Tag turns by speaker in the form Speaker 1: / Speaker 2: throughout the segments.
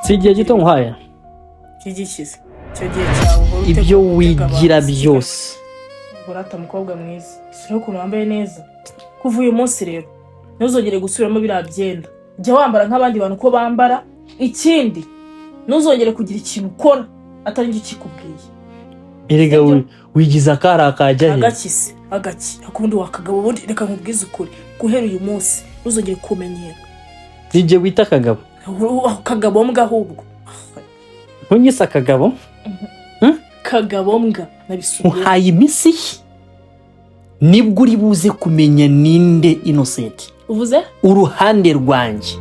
Speaker 1: si igihe gito nkwaya
Speaker 2: kigikize cyo gihe cyawe
Speaker 1: ibyo wigira byose
Speaker 2: urata mukobwa mwiza sino ukuntu wambaye neza kuva uyu munsi rero ntuzongere gusubiramo biriya byenda jya wambara nk'abandi bantu ko bambara ikindi ntuzongere kugira ikintu ukora atari njye kikubwiye
Speaker 1: erega wigiza akara akajya he
Speaker 2: agakise agaki akundi wakagabo ubundi reka nkubwize ukuri guhera uyu munsi ntuzongere kumenyera
Speaker 1: nijye wita akagabo
Speaker 2: kagabo mbwa ahubwo
Speaker 1: ntunyise akagabo
Speaker 2: kagabo mbwa nabisubiye
Speaker 1: uhaye imisi nibwo uri buze kumenya ninde Innocent
Speaker 2: uvuze
Speaker 1: uruhande rwanjye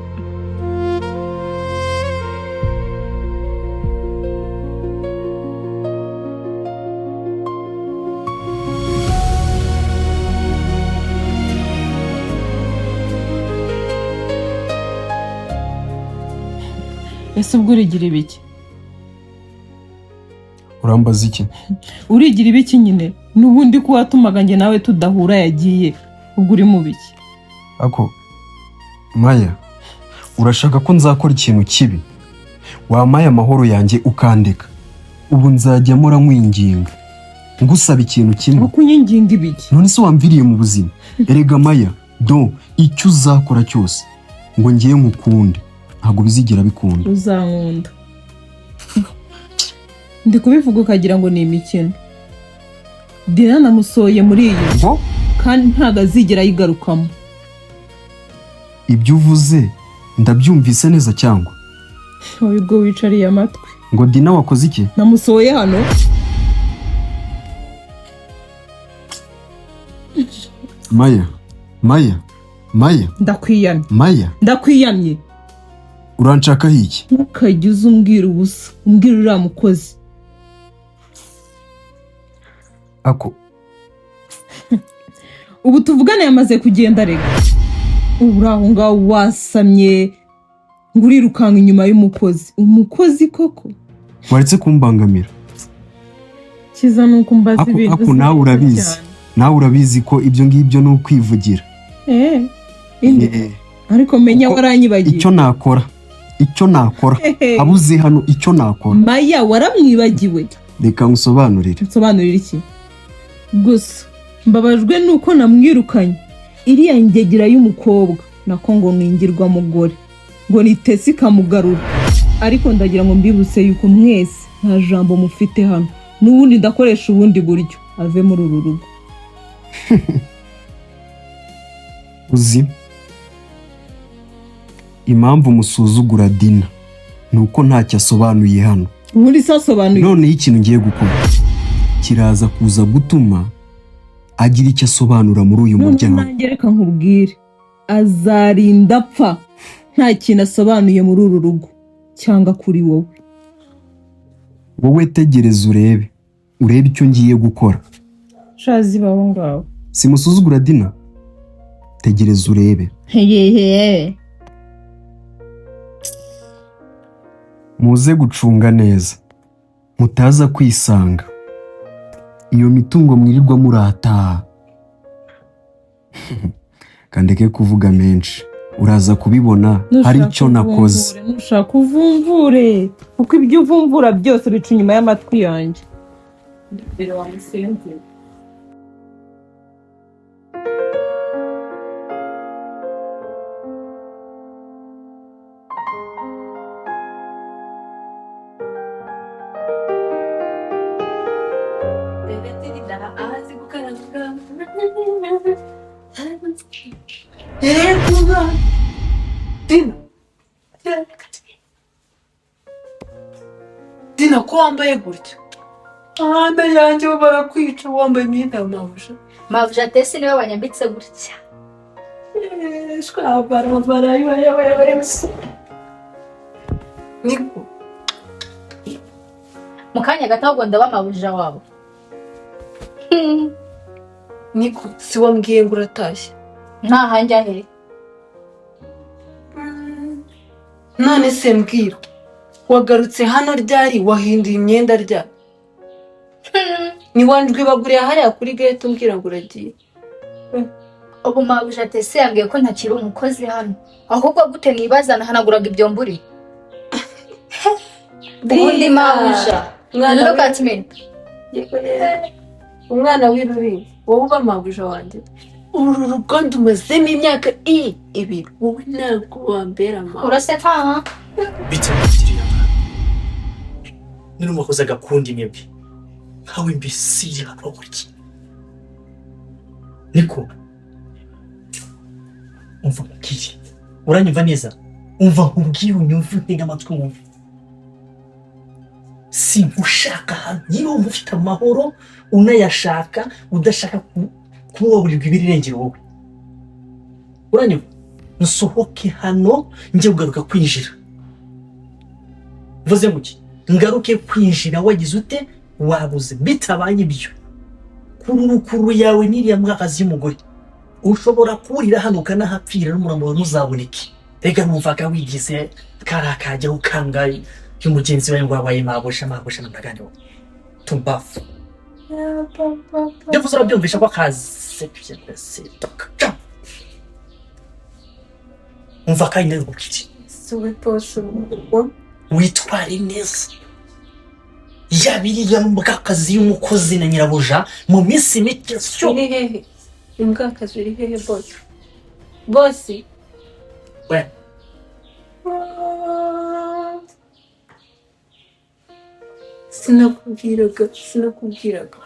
Speaker 3: ese ubwo urigira ibiki
Speaker 4: urambaza iki
Speaker 3: urigira ibiki nyine n'ubundi ko watumaga njye nawe tudahura yagiye ubwo uri mu biki
Speaker 4: ako Maya urashaka ko nzakora ikintu kibi wamaye amahoro yanjye ukandeka ubu nzajya mura nkwinginga ngusaba ikintu kimwe
Speaker 3: ukunyinginga ibiki
Speaker 4: none se wamviriye mu buzima erega Maya do icyo uzakora cyose ngo ngiye nkukunde ntabwo bizigira bikunda
Speaker 3: uzankunda ndi kubivuga ukagira ngo ni imikino Dina namusoye muri iyi
Speaker 4: ngo
Speaker 3: kandi ntago azigera yigarukamo
Speaker 4: ibyo uvuze ndabyumvise neza cyangwa
Speaker 3: ubwo wicariye amatwi
Speaker 4: ngo Dina wakoze iki
Speaker 3: namusoye hano
Speaker 4: Maya
Speaker 3: ndakwiyamye
Speaker 4: uranshakaho iki
Speaker 3: ntukajye uza umbwira ubusa umbwira uriya mukozi
Speaker 4: ako
Speaker 3: ubu tuvugane yamaze kugenda rega ubu uri aho ngaho wasamye ngo urirukanka inyuma y'umukozi umukozi koko
Speaker 4: waretse kumbangamira
Speaker 3: kiza nuko mbaza ibintu
Speaker 4: ako nawe urabizi ko ibyo ngibyo ni ukwivugira
Speaker 3: ariko menya waranyibagiye
Speaker 4: icyo nakora abuze hano icyo nakora
Speaker 3: Maya waramwibagiwe
Speaker 4: reka nsobanurire
Speaker 3: iki gusa mbabajwe nuko namwirukanye iriya ngegera y'umukobwa nako ngo ningirwa mugore ngo ni Tesy kamugarura ariko ndagira ngo mbibutse yuko mwese nta jambo mufite hano n'ubundi ndakoresha ubundi buryo ave muri uru rugo
Speaker 4: uzi impamvu musuzugura Dina nuko ntacyo asobanuye hano
Speaker 3: ubundi se asobanuye
Speaker 4: none ikintu ngiye gukora kiraza kuza gutuma agira icyo asobanura muri uyu muryango
Speaker 3: nanjye reka nkubwire azarinda apfa nta kintu asobanuye muri uru rugo cyangwa kuri
Speaker 4: wowe tegereza urebe icyo ngiye gukora
Speaker 3: shazi baho ngaho
Speaker 4: simusuzugura Dina tegereza urebe muze gucunga neza mutaza kwisanga iyo mitungo mwirirwa murata kandeke kuvuga menshi uraza kubibona hari icyo nakoze
Speaker 3: nushaka uvumvure kuko ibyo uvumvura byose bica inyuma y'amatwi yanjye mbere wamusenze
Speaker 2: Dina ko wambaye gutya ahanda yanjye barakwica wambaye imyenda y'amabuja
Speaker 5: mabuja Tesy niwe wanyambitse gutya
Speaker 2: Barabara niko
Speaker 5: mukanya gato ahubwo ndaba mabuja wabo
Speaker 2: niko si wambwiye ngo uratashye
Speaker 5: nta hanjya he
Speaker 2: none se mbwira wagarutse hano ryari wahinduye imyenda ryari niwanjwe baguriye hariya kuri gate umbwira ngo uragiye
Speaker 5: ubu mabuja Tesy yambwiye ko ntakiri umukozi hano ahubwo gute nibazana hanaguraga ibyo mburi ubundi mabuja look at me
Speaker 6: umwana w'iruri wowe uba mabuja wanjye uru rugo ndumazemo imyaka ibiri wowe ntabwo wambera mabuja
Speaker 5: uraseka ha
Speaker 1: bitagiriye nino makoze agakundi mwebwe nkawe imbesiri hano buriki niko umva mukiri uranyumva neza umva nkubwiye unyumve ntega amatwi wumve sinkushaka hano niba wumva ufite amahoro unayashaka udashaka kubaburirwa ibirengero wowe uranyumva nsohoke hano njye kugaruka kwinjira vuze muki ngaruke kwinjira wagize ute wabuze bitabaye ibyo kurukuru yawe n'iriya mwakazi y'umugore ushobora kurira hano ukanahapfira n'umurambo wawe ntuzaboneke rega numvaga wigize karakajya ukangaye y'umugenzi wawe ngo wabaye mabusha n'amagani wowe tumbafu ndavuze urabyumvisha ko akaze byose umva kandi ndabukiri
Speaker 6: suwe pose
Speaker 1: witware neza yabiriya mbwakazi y'umukozi na nyirabuja mu minsi mike syo
Speaker 6: iri hehe imbwakazi iri hehe bosi
Speaker 1: we
Speaker 6: sinakubwiraga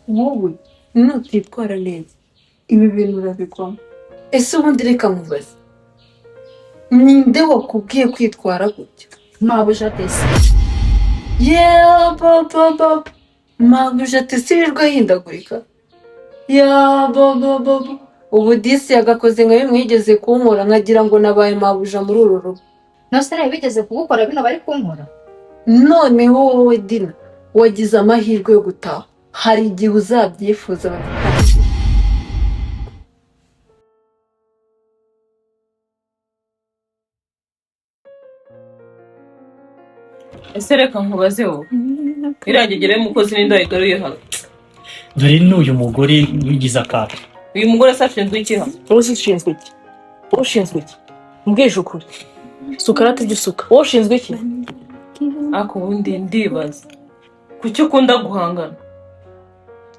Speaker 6: wowe nutitwara neza ibi bintu urabigwamo ese ubundi reka mubaze ninde wakubwiye kwitwara gutya
Speaker 5: mabuja Tesy
Speaker 6: mabuja Tesy wirirwa yihindagurika ubu disi yagakoze nka bimwe yigeze kunkora nkagira ngo nabaye mabuja muri uru rugo
Speaker 5: nose nawe bigeze kugukora bino bari kunkora
Speaker 6: noneho wowe Dina wagize amahirwe yo gutaha hari igihe uzabyifuza
Speaker 2: ese reka nkubaze wowe irangegere y'umukozi n'inda yigaruye hano
Speaker 1: dore n'uyu mugore wigize akato
Speaker 2: uyu mugore se ashinzwe iki hano wowe ushinzwe iki ushinzwe iki mbwije ukuri sukarate by'usuka wowe ushinzwe iki ako ubundi ndibaza kuki ukunda guhangana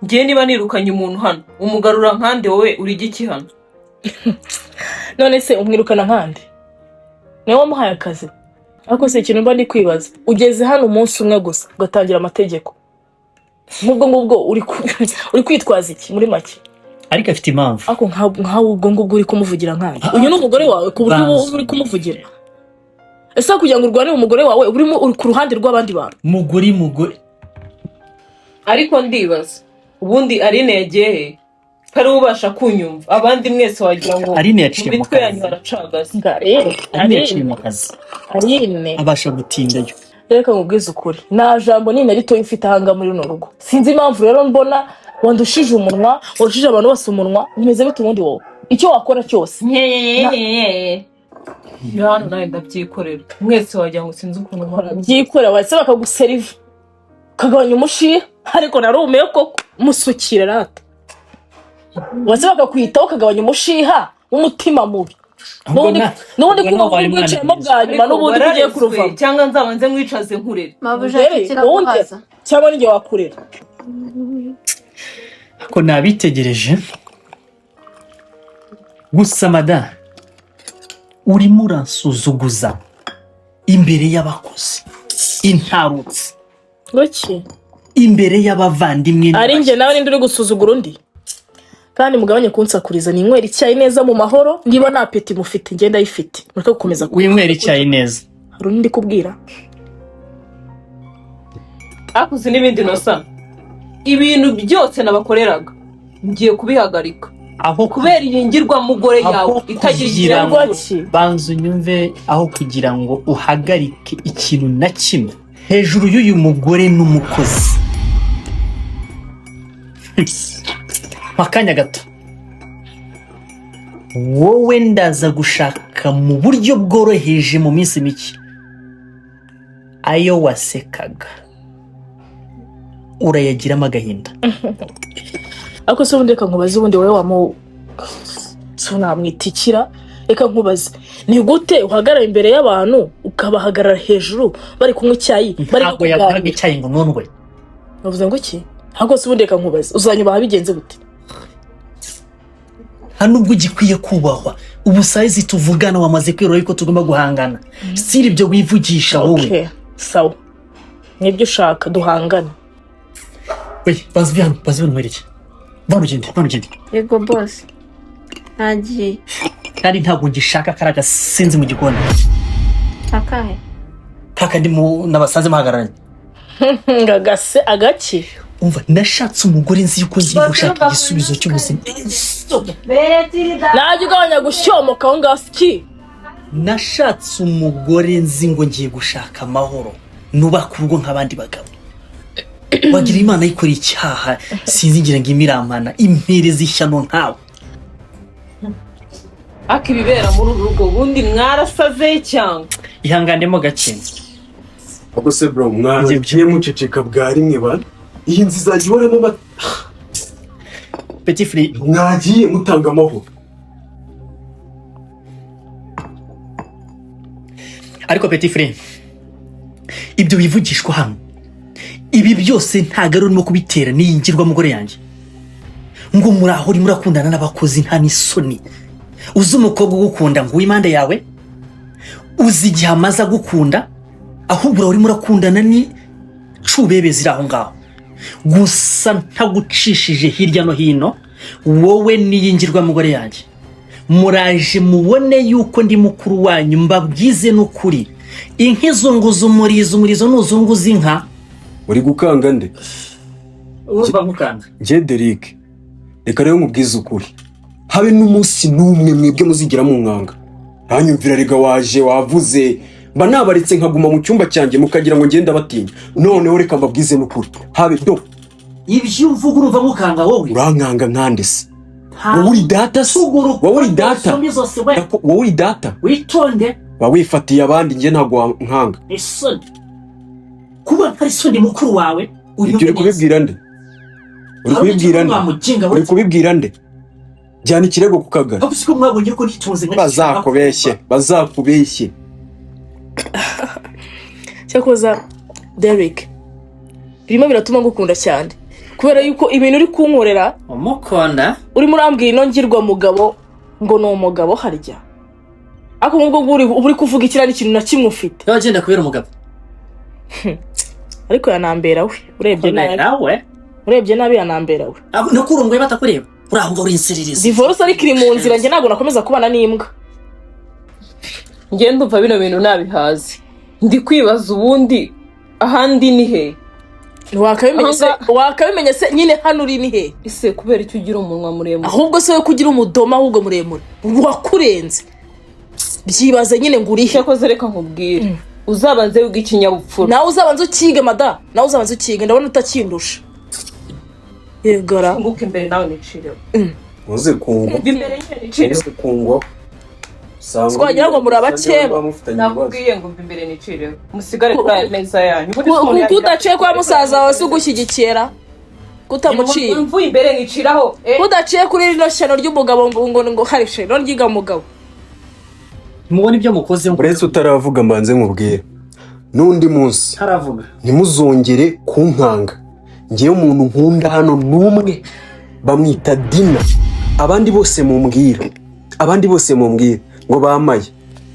Speaker 2: ngiye niba nirukanye umuntu hano umugarura nkande wowe uri iki hano none se umwirukana nkande niwe wamuhaye akazi ariko se ikintu mba ndi kwibaza ugeze hano umunsi umwe gusa ugatangira amategeko ngubwo uri kwitwaza iki muri make
Speaker 1: ariko afite impamvu
Speaker 2: ako nkawe ubwo ngubwo uri kumuvugira nkande uyu ni umugore wawe ku buryo uri kumuvugira ese kugira ngo urwane umugore wawe uri ku ruhande rw'abandi bantu
Speaker 1: mugore
Speaker 2: ariko ndibaza ubundi Aline yagiye he kari ubasha kunyumva abandi mwese wagira ngo
Speaker 1: Aline yaciye mu
Speaker 2: mitwe yanyu haracagaza
Speaker 1: Aline yaciye mu kazi
Speaker 2: Aline
Speaker 1: abasha gutindayo
Speaker 2: reka nkubwize ukuri nta jambo nina rito ifite ahanga muri runo rugo sinzi impamvu rero mbona wandushije umunwa warushije abantu bose umunwa bimeze bite ubundi wowe icyo wakora cyose hano nawe ndabyikorera mwese wagira ngo sinzi ukuntu nkora byikorera wahise bakaguseriva ukagabanya umushiha ariko narumiye ko musukire rata wahise bakakwitaho ukagabanya umushiha w'umutima mubi n'ubundi kuba wicayemo bwa nyuma n'ubundi ugiye kuruvamo cyangwa nzabanze mwicaze nkurere cyangwa n'igihe wakurera
Speaker 1: ako nabitegereje gusa madame urimo uransuzuguza imbere y'abakozi intarutse imbere y'abavandimwe
Speaker 2: ari njye nawe ninde uri gusuzugura undi kandi mugabanye kunsakuriza ni inywera icyayi neza mu mahoro niba nta peti mufite ngenda ayifite mureke gukomeza
Speaker 1: winywera icyayi neza
Speaker 2: hari undi kubwira akuzi n'ibindi nosa ibintu byose nabakoreraga ngiye kubihagarika aho kubera iyingirwa mugore yawe itagira
Speaker 1: ngo banza unyumve aho kugira ngo uhagarike ikintu na kimwe hejuru y'uyu mugore n'umukozi makanya gato wowe ndaza gushaka mu buryo bworoheje mu minsi mike ayo wasekaga urayagiramo agahinda
Speaker 2: ariko se ubundi reka nkubaze ubundi wowe tunamwitikira reka nkubaze ni gute uhagarara imbere y'abantu ukabahagarara hejuru bari kunywa icyayi bari
Speaker 1: ntabwo yakoraga icyayi ngo nundwe.
Speaker 2: bavuze ngo iki ahubwo se ubundi reka nkubaze uzanyubaha bigenze gute
Speaker 1: hano ubwo ugikwiye kubahwa ubu sayizi tuvugana wamaze kwirora yuko tugomba guhangana siri ibyo wivugisha wowe.
Speaker 2: okay sawa nibyo ushaka duhangana.
Speaker 1: bazi hano nkwereke banugende
Speaker 6: Yego boss. Nagiye.
Speaker 1: kandi ntabwo ngishaka karaga sinzi mu gikoni
Speaker 6: Akahe.
Speaker 1: kaka ndimo nabasanze mahagararanye.
Speaker 2: ngagase agaki
Speaker 1: umva nashatse umugore nzi yuko ngiye gushaka igisubizo cy'ubuzima.
Speaker 2: najye ugabanya gushyomoka aho ngaho iki
Speaker 1: nashatse umugore nzi ngo ngiye gushaka amahoro nubaka urugo nk'abandi bagabo. wagira imana yikoreye icyaha sinzi ngira ngo imiramana impereza ishyano ntawe.
Speaker 3: akibibera muri uru rugo ubundi mwarasaze cyangwa
Speaker 1: ihangandemo gake.
Speaker 4: Ubwo se bro mwagiye muceceka bwa rimwe bana iyi nzi izajya ihoramo
Speaker 1: Petit frère
Speaker 4: mwagiye mutanga amahoro.
Speaker 1: ariko Petit frère ibyo bivugishwa hano ibi byose ntago ari urimo kubitera n'iyingirwa mugore yanjye ngo murahori murakundana n'abakozi nta n'isoni. uzi umukobwa ugukunda ngo w'imande yawe uzi igihe amaze agukunda ahubwo uri murakundana ni cubebe ziri aho ngaho gusa ntagucishije hirya no hino wowe n'iyingirwa mugore yanjye muraje mubone yuko ndi mukuru wanyu mbabwize n'ukuri inkizunguza umurizo nuzunguza inka.
Speaker 4: uri gukanga nde?
Speaker 1: uba gukanga
Speaker 4: nje Derrick reka rero mubwize ukuri habe n'umunsi n'umwe mwebwe muzigira mu nkanga ntanyumvira rega waje wavuze mba nabaretse nkaguma mu cyumba cyanjye mukagira ngo ngende abatinya noneho reka mbabwize n'ukuri habe do
Speaker 1: ibyo uvuga urumva mukanga wowe
Speaker 4: urankanga nkande se wowe uri data se wowe uri data wowe uri data
Speaker 1: witonde
Speaker 4: wawifatiye abandi nge ntago nkanga
Speaker 1: isoni kuba ari isoni mukuru wawe
Speaker 4: uri kubibwira nde uri kubibwira nde jyana ikirego ku kagari
Speaker 1: abusiko mwabonye ko nitunze
Speaker 4: bazakubeshye
Speaker 2: cyakoza Derrick birimo biratuma ngukunda cyane kubera yuko ibintu uri kunkorera
Speaker 1: umukunda
Speaker 2: uri murambwira ino ngirwa mugabo ngo ni umugabo harya ako ngubwo uri kuvuga ikirari ikintu na kimwe ufite
Speaker 1: yagenda kubera umugabo
Speaker 2: ariko yanambera we urebye nabi yanambera we
Speaker 1: nakurunguye batakureba uraho ngo uri insererezi
Speaker 2: divorce ariko iri mu nzira njye ntabwo nakomeza kubana n'imbwa.
Speaker 3: njye ndumva bino bintu nabihazi ndi kwibaza ubundi ahandi ni he
Speaker 2: wakabimenye se nyine hano uri ni he
Speaker 3: ise kubera icyo ugira umunwa muremure
Speaker 2: ahubwo se we kugira umudoma ahubwo muremure wakurenze byibaze nyine ngo urihe
Speaker 3: cyakoze reka nkubwire uzabanze wiga ikinyabupfura
Speaker 2: nawe uzabanze ukige mada nawe uzabanze ukige ndabona utakindusha yegara
Speaker 3: nguke imbere nawe nicireho
Speaker 4: muze kungwa
Speaker 3: imbere nicireho
Speaker 4: kungwa
Speaker 2: twagira ngo muri abakeba
Speaker 3: nakubwiye ngo imbere nicireho musigare kuri aya meza yanyu
Speaker 2: kudaciye kwa musaza wawe se ugushyigikira kutamuciye
Speaker 3: mvuye imbere niciraho
Speaker 2: kudaciye kuri rino shyano ry'umugabo ngo hari shyano ry'iga mugabo
Speaker 1: mubona ibyo mukoze
Speaker 4: uretse utaravuga mbanze nkubwire n'undi munsi
Speaker 1: haravuga
Speaker 4: ntimuzongere kunkanga ngiye umuntu nkunda hano n'umwe bamwita Dina abandi bose mumbwira ngo bamaye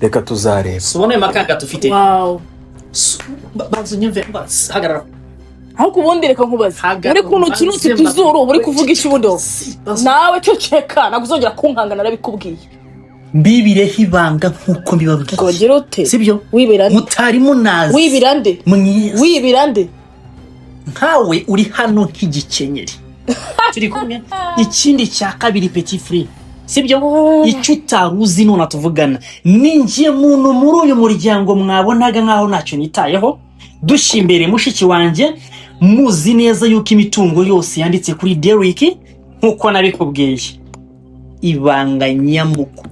Speaker 4: reka tuzareba
Speaker 1: subone makanga tufite
Speaker 2: wow
Speaker 1: banzu nyumve hagarara
Speaker 2: aho kubundi reka nkubaze uri kuntu kinutse tuzuru uri kuvuga iki bundo nawe cyo ceka naguzongera kunkanga narabikubwiye
Speaker 1: mbibireho ibanga nkuko mbibabwiye
Speaker 2: kongera ute
Speaker 1: sibyo
Speaker 2: wibirande
Speaker 1: mutari munazi
Speaker 2: wibirande
Speaker 1: nkawe uri hano nk'igikenyeri turi kumwe ikindi cya kabiri Petit frère sibyo icyo utaruzi none tuvugana ninjiye muntu muri uyu muryango mwabonaga nkaho ntacyo nitayeho dushimbere mushiki wanjye muzi neza yuko imitungo yose yanditse kuri Derrick nkuko nabikubwiye ibanga nyamuko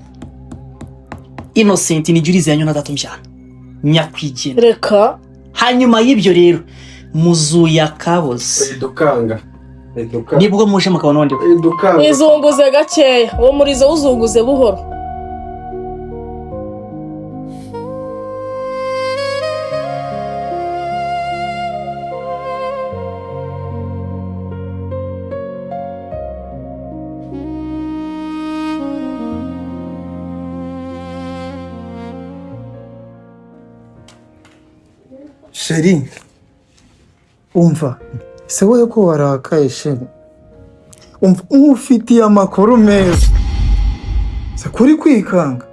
Speaker 1: Innocent ni jurize yanyu nadatumjana nyakwigena
Speaker 2: reka
Speaker 1: hanyuma y'ibyo rero muzuya kaboze
Speaker 4: edukanga
Speaker 1: nibwo muje mukabona wandi
Speaker 2: izunguze gakeya uwo murizo uzunguze buhoro
Speaker 7: Sheri, umva, se wowe ko warakaye sheri? Umva, ufitiye amakuru meza. Se kuri kwikanga?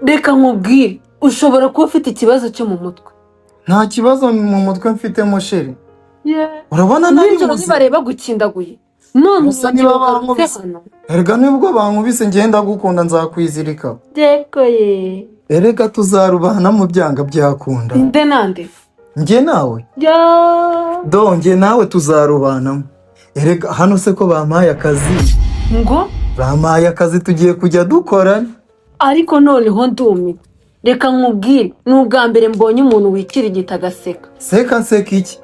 Speaker 6: Reka nkubwire, ushobora kuba ufite ikibazo cyo mu mutwe.
Speaker 7: Nta kibazo mu mutwe mfitemo sheri.
Speaker 6: Yeah.
Speaker 7: Urabona nari
Speaker 6: Nijoro nibareba gukindaguye. None
Speaker 7: Gusa niba bankubise. Erega nibwo bankubise ngenda gukunda nzakwizirika.
Speaker 6: Dekoye.
Speaker 7: Erega tuzarubana mu byanga byakunda.
Speaker 6: Inde nande?
Speaker 7: Nge nawe?
Speaker 6: Ya.
Speaker 7: Nge nawe tuzarubanamo. Erega hano se ko bampaye akazi.
Speaker 6: Ngo?
Speaker 7: Bampaye akazi tugiye kujya dukorana.
Speaker 6: Ariko noneho ndumi. Reka nkubwire, n'ubwa mbere mbonye umuntu wikirigita agaseka.
Speaker 7: Seka iki?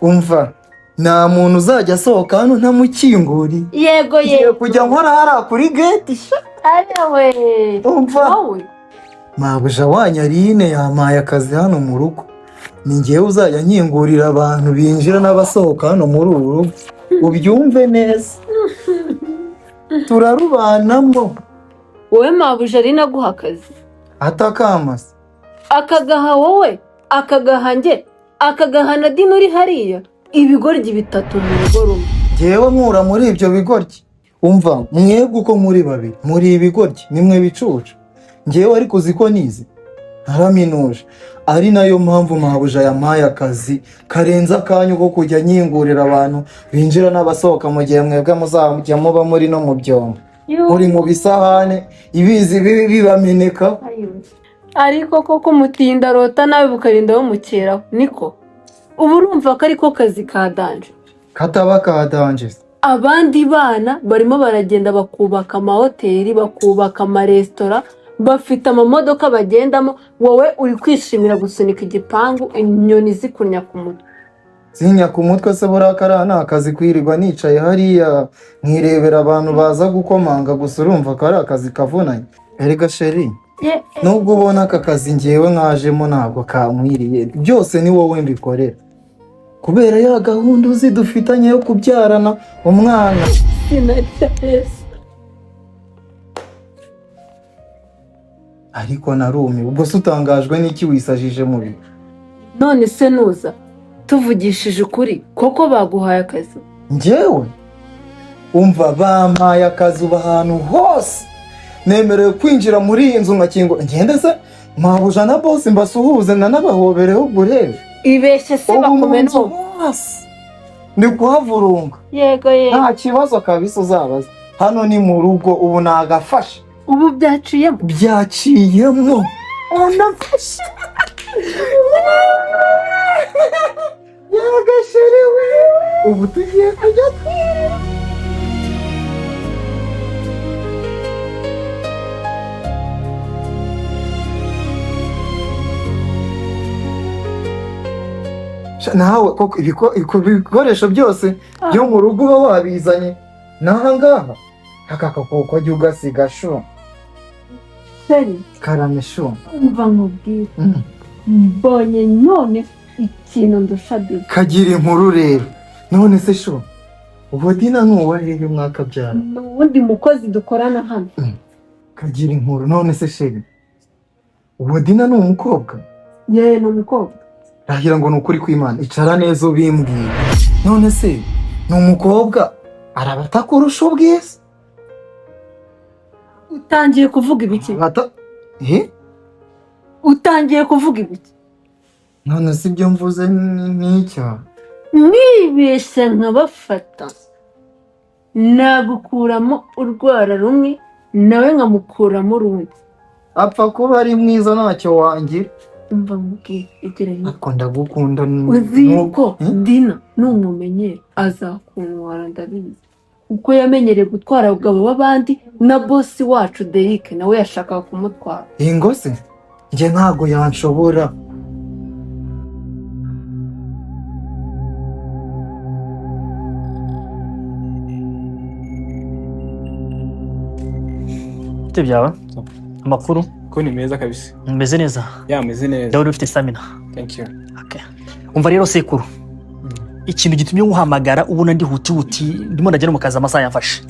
Speaker 7: Umva, nta muntu uzajya asohoka hano ntamukinguri.
Speaker 6: Yego
Speaker 7: Ngiye kujya nkora hariya kuri gate.
Speaker 6: Arewe.
Speaker 7: Umva. Mabuja wanyarine yampaye akazi hano mu rugo. Ni ngewe uzajya nkingurira abantu binjira n'abasohoka hano muri uru rugo. Ubyumve neza. Turarubanamo.
Speaker 6: Wowe mabuja ari naguha akazi.
Speaker 7: Atakamase.
Speaker 6: Akagaha wowe, akagaha nge, akagaha na Dina uri hariya. Ibigoryi bitatu mu rugo rumwe.
Speaker 7: Ngewe nkura muri ibyo bigoryi. Umva, mwebwe uko muri babiri, muri ibigoryi, nimwe bicucu. Ngewe ariko uziko nize. Naraminuje. Ari nayo mpamvu mabuja yampaye akazi karenza akanyu ko kujya nkingurira abantu binjira n'abasohoka mu gihe mwebwe muzajya muba muri no mu byombo. Muri mu bisahane ibizi bibi bibameneka.
Speaker 6: Ariko koko mutinda rota nawe bukarinda bamukeraho niko ubu urumva ko ariko kazi ka danje
Speaker 7: Kataba ka danje.
Speaker 6: Abandi bana barimo baragenda bakubaka amahoteli, bakubaka amaresitora, bafite amamodoka bagendamo, wowe uri kwishimira gusunika igipangu inyoni zikurnya ku mutwe.
Speaker 7: Zinya ku mutwe se burakara nta kazi kwirirwa nicaye hariya nkirebera abantu baza gukomanga gusa urumva ko ari akazi kavunanye. Erega sheri, nubwo ubona aka kazi ngewe nkajemo ntabwo kankwiriye, byose ni wowe mbikorera kubera ya gahunda uzi dufitanye yo kubyarana umwana. Ariko narumiwe, ubwo se utangajwe n'iki wisajije mu bihe?
Speaker 6: None se nuza tuvugishije ukuri koko baguhaye akazi?
Speaker 7: Ngewe umva bampaye akazi uba ahantu hose nemerewe kwinjira muri iyi nzu nkakingo ngende se mabuja na boss mbasuhuze nanabahobereho burebe.
Speaker 6: Ibeshye se bakomeno
Speaker 7: ni kuhavurunga.
Speaker 6: Yego
Speaker 7: nta kibazo kabisa uzabaza hano ni mu rugo ubu nagafasha.
Speaker 6: Ubu byaciyemo
Speaker 7: unafasha yagasherewe ubu tugiye kujya twira. Nawe koko ibikoresho byose byo mu rugo uba wabizanye nahangaha akaka koko jya ugasiga sho
Speaker 6: seri
Speaker 7: karame sho.
Speaker 6: Umva nkubwire mbonye none ikintu ndusha Dina.
Speaker 7: Kagira inkuru rero none se sho ubu Dina nuwa hehe mwakabyara?
Speaker 6: N'ubundi mukozi dukorana hano.
Speaker 7: Kagira inkuru none se sheri ubu Dina ni umukobwa?
Speaker 6: Ye ni umukobwa.
Speaker 7: Rahira ngo nukuri kw'Imana icara neza ubimbwiye. None se ni umukobwa arabatakurusha ubwiza?
Speaker 6: Utangiye kuvuga ibiki? Utangiye kuvuga ibiki?
Speaker 7: None si byo mvuze n'icyaha.
Speaker 6: Nibeshye nkabafata nagukuramo urwara rumwe nawe nkamukuramo urundi.
Speaker 7: Apfa kuba ari mwiza ntacyo wangira.
Speaker 6: Umva mubwire igere hino.
Speaker 7: Akunda gukunda
Speaker 6: uzi ko Dina numumenyera azakuntwara ndabizi kuko yamenyereye gutwara abagabo b'abandi na boss wacu Derrick nawe yashakaga kumutwara.
Speaker 7: Ingo se nge ntago yanshobora.
Speaker 1: Ite byawe amakuru
Speaker 8: ko ni meza kabisa.
Speaker 1: Meze neza?
Speaker 8: Meze neza.
Speaker 1: Dawe ufite stamina.
Speaker 8: Thank you.
Speaker 1: Okay. Umva rero sekuru. Ikintu gitumye nguhamagara ubona ndi huti ndimo ndagera mu kazi amasaha yamfashe.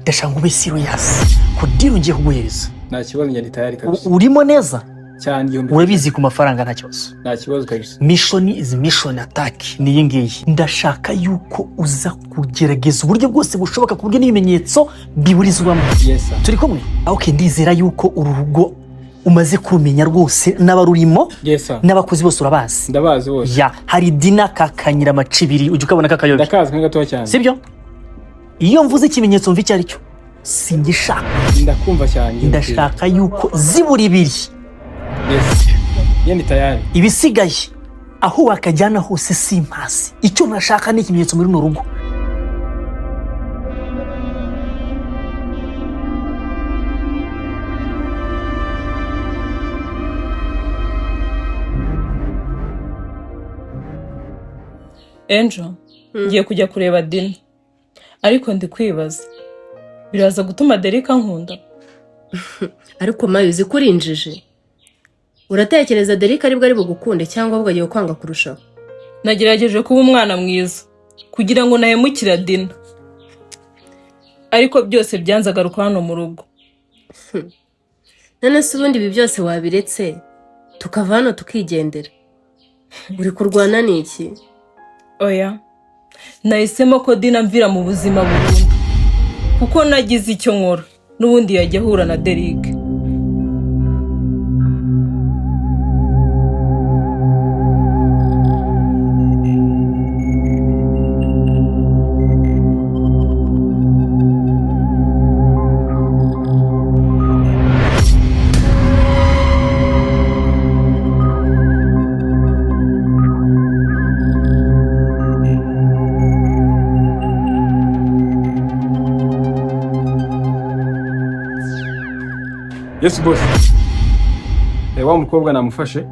Speaker 1: Ndashaka ube serious. Kugira ngiye kuguhereza.
Speaker 8: Nta kibazo njye tayari kabisa.
Speaker 1: Urimo neza?
Speaker 8: cyane igihumbi.
Speaker 1: urabizi ku mafaranga nta kibazo.
Speaker 8: Nta kibazo kabisa.
Speaker 1: Mission is mission attack ni iyi ngiyi. Ndashaka yuko uza kugerageza uburyo bwose bushoboka ku buryo n'ibimenyetso biburizwamo.
Speaker 8: Yes sir.
Speaker 1: Turi kumwe? Okay, ndizera yuko uru rugo umaze kumenya rwose n'abarurimo.
Speaker 8: Yes sir.
Speaker 1: N'abakozi bose urabazi.
Speaker 8: Ndabazi bose.
Speaker 1: Ya, hari Dina kakanyira amacibiri ujye ukabona kakayobe.
Speaker 8: Ndakazi kandi gatoya cyane.
Speaker 1: Sibyo? Iyo mvuze ikimenyetso mvi cyari cyo singishaka.
Speaker 8: Ndakumva cyane.
Speaker 1: Ndashaka yuko zibura ibiri.
Speaker 8: Yes. Yeni tayari.
Speaker 1: Ibisigaye aho wakajyana hose simpasi. Icyo nashaka ni ikimenyetso muri no rugo.
Speaker 3: Angel, ngiye kujya kureba Dina. Ariko ndi kwibaza. Biraza gutuma Derrick ankunda.
Speaker 9: Ariko mayo uzi ko urinjije. Uratekereza Derrick aribwo ari bugukunde cyangwa ahubwo agiye kwanga kurushaho?
Speaker 3: Nagerageje kuba umwana mwiza kugira ngo nahemukira Dina. Ariko byose byanze agaruka hano mu rugo.
Speaker 9: None se ubundi ibi byose wabiretse tukava hano tukigendera. Uri kurwana n'iki?
Speaker 3: Oya. Nahisemo ko Dina mvira mu buzima burundu. Kuko nagize icyo nkora n'ubundi yajya ahura na Derrick.
Speaker 8: Yes boss. Wa mukobwa namufashe